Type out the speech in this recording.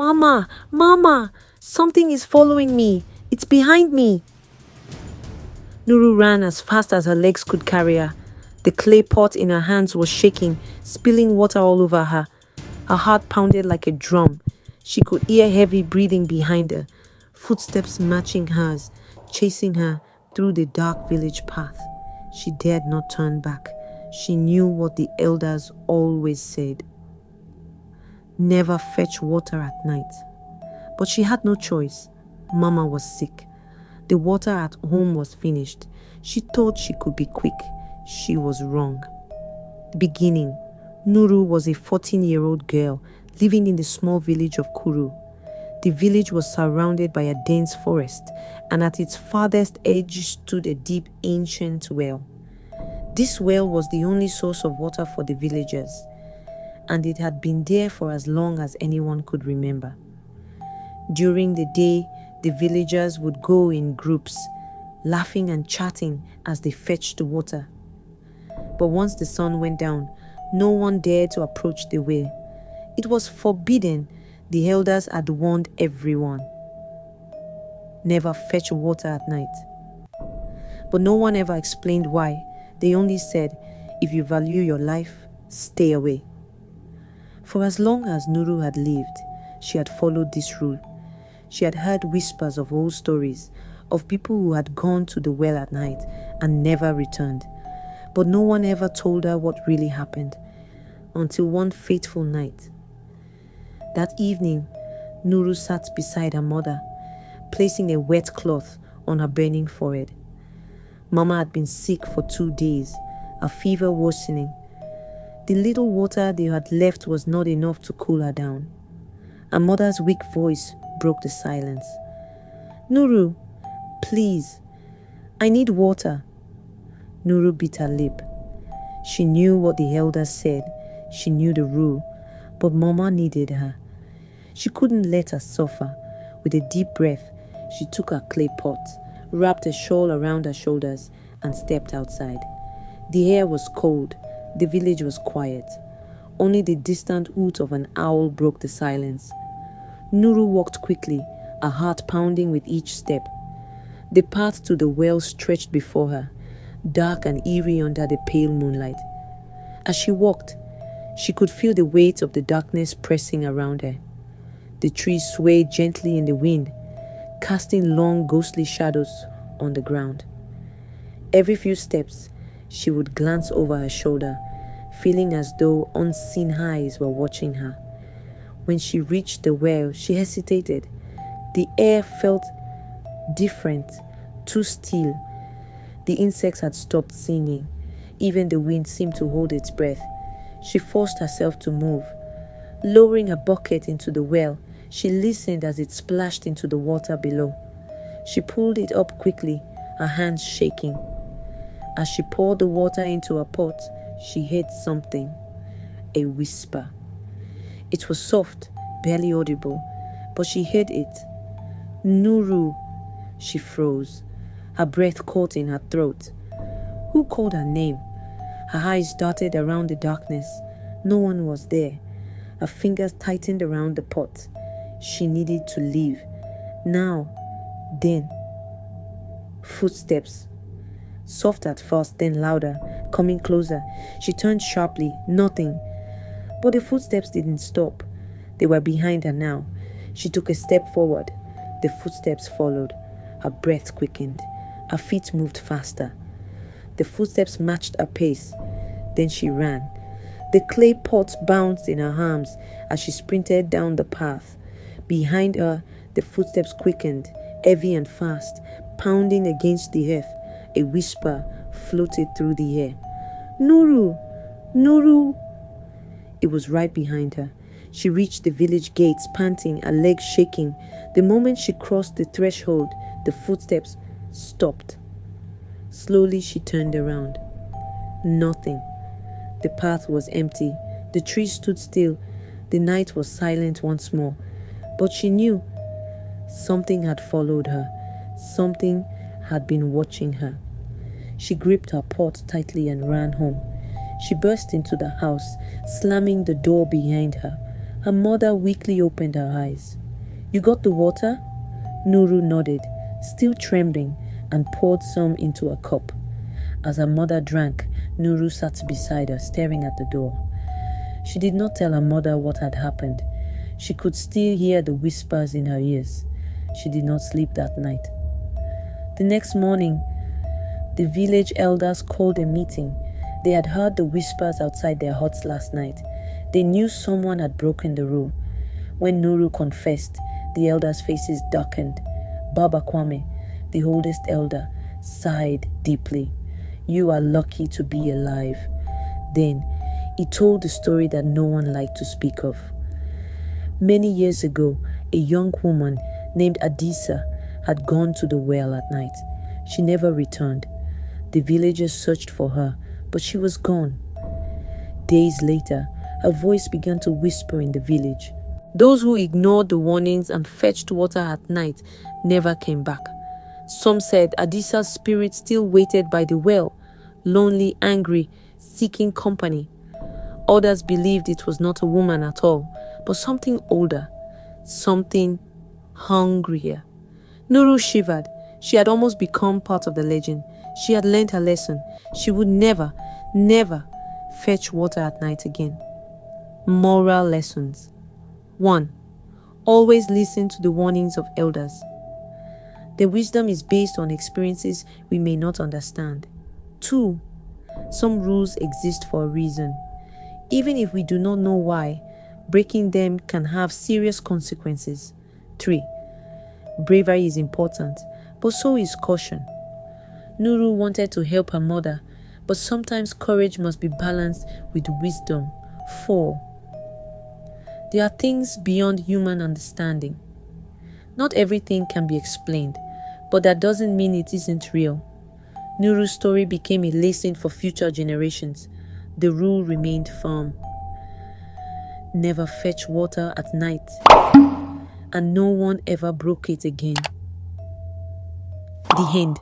Mama, Mama, something is following me. It's behind me. Nuru ran as fast as her legs could carry her. The clay pot in her hands was shaking, spilling water all over her. Her heart pounded like a drum. She could hear heavy breathing behind her, footsteps matching hers, chasing her through the dark village path. She dared not turn back. She knew what the elders always said: never fetch water at night. But she had no choice. Mama was sick. The water at home was finished. She thought she could be quick. She was wrong. Beginning, Nuru was a 14-year-old girl living in the small village of Kuru. The village was surrounded by a dense forest, and at its farthest edge stood a deep, ancient well. This well was the only source of water for the villagers, and it had been there for as long as anyone could remember. During the day, the villagers would go in groups, laughing and chatting as they fetched the water. But once the sun went down, no one dared to approach the well. It was forbidden. The elders had warned everyone. Never fetch water at night. But no one ever explained why. They only said, if you value your life, stay away. For as long as Nuru had lived, she had followed this rule. She had heard whispers of old stories, of people who had gone to the well at night and never returned. But no one ever told her what really happened, until one fateful night. That evening, Nuru sat beside her mother, placing a wet cloth on her burning forehead. Mama had been sick for 2 days, her fever worsening. The little water they had left was not enough to cool her down. Her mother's weak voice broke the silence. Nuru, please, I need water. Nuru bit her lip. She knew what the elders said. She knew the rule, but Mama needed her. She couldn't let her suffer. With a deep breath, she took her clay pot, wrapped a shawl around her shoulders, and stepped outside. The air was cold. The village was quiet. Only the distant hoot of an owl broke the silence. Nuru walked quickly, her heart pounding with each step. The path to the well stretched before her, dark and eerie under the pale moonlight. As she walked, she could feel the weight of the darkness pressing around her. The trees swayed gently in the wind, casting long ghostly shadows on the ground. Every few steps, she would glance over her shoulder, feeling as though unseen eyes were watching her. When she reached the well, she hesitated. The air felt different, too still. The insects had stopped singing. Even the wind seemed to hold its breath. She forced herself to move. Lowering her bucket into the well, she listened as it splashed into the water below. She pulled it up quickly, her hands shaking. As she poured the water into her pot, she heard something, a whisper. It was soft, barely audible, but she heard it. Nuru. She froze, her breath caught in her throat. Who called her name? Her eyes darted around the darkness. No one was there. Her fingers tightened around the pot. She needed to leave. Now, then. Footsteps. Soft at first, then louder, coming closer. She turned sharply. Nothing. But the footsteps didn't stop. They were behind her now. She took a step forward. The footsteps followed. Her breath quickened. Her feet moved faster. The footsteps matched her pace. Then she ran. The clay pot bounced in her arms as she sprinted down the path. Behind her, the footsteps quickened, heavy and fast, pounding against the earth. A whisper floated through the air. Nuru! Nuru! It was right behind her. She reached the village gates, panting, her legs shaking. The moment she crossed the threshold, the footsteps stopped. Slowly she turned around. Nothing. The path was empty. The trees stood still. The night was silent once more. But she knew something had followed her. Something had been watching her. She gripped her pot tightly and ran home. She burst into the house, slamming the door behind her. Her mother weakly opened her eyes. "You got the water?" Nuru nodded, still trembling, and poured some into a cup. As her mother drank, Nuru sat beside her, staring at the door. She did not tell her mother what had happened. She could still hear the whispers in her ears. She did not sleep that night. The next morning, the village elders called a meeting. They had heard the whispers outside their huts last night. They knew someone had broken the rule. When Nuru confessed, the elders' faces darkened. Baba Kwame, the oldest elder, sighed deeply. "You are lucky to be alive." Then he told the story that no one liked to speak of. Many years ago, a young woman named Adisa had gone to the well at night. She never returned. The villagers searched for her, but she was gone. Days later, her voice began to whisper in the village. Those who ignored the warnings and fetched water at night never came back. Some said Adisa's spirit still waited by the well, lonely, angry, seeking company. Others believed it was not a woman at all, but something older, something hungrier. Nuru shivered. She had almost become part of the legend. She had learned her lesson. She would never, never fetch water at night again. Moral lessons. 1. Always listen to the warnings of elders. Their wisdom is based on experiences we may not understand. 2. Some rules exist for a reason. Even if we do not know why, breaking them can have serious consequences. 3. Bravery is important, but so is caution. Nuru wanted to help her mother, but sometimes courage must be balanced with wisdom. 4. There are things beyond human understanding. Not everything can be explained, but that doesn't mean it isn't real. Nuru's story became a lesson for future generations. The rule remained firm. Never fetch water at night, and no one ever broke it again. The end.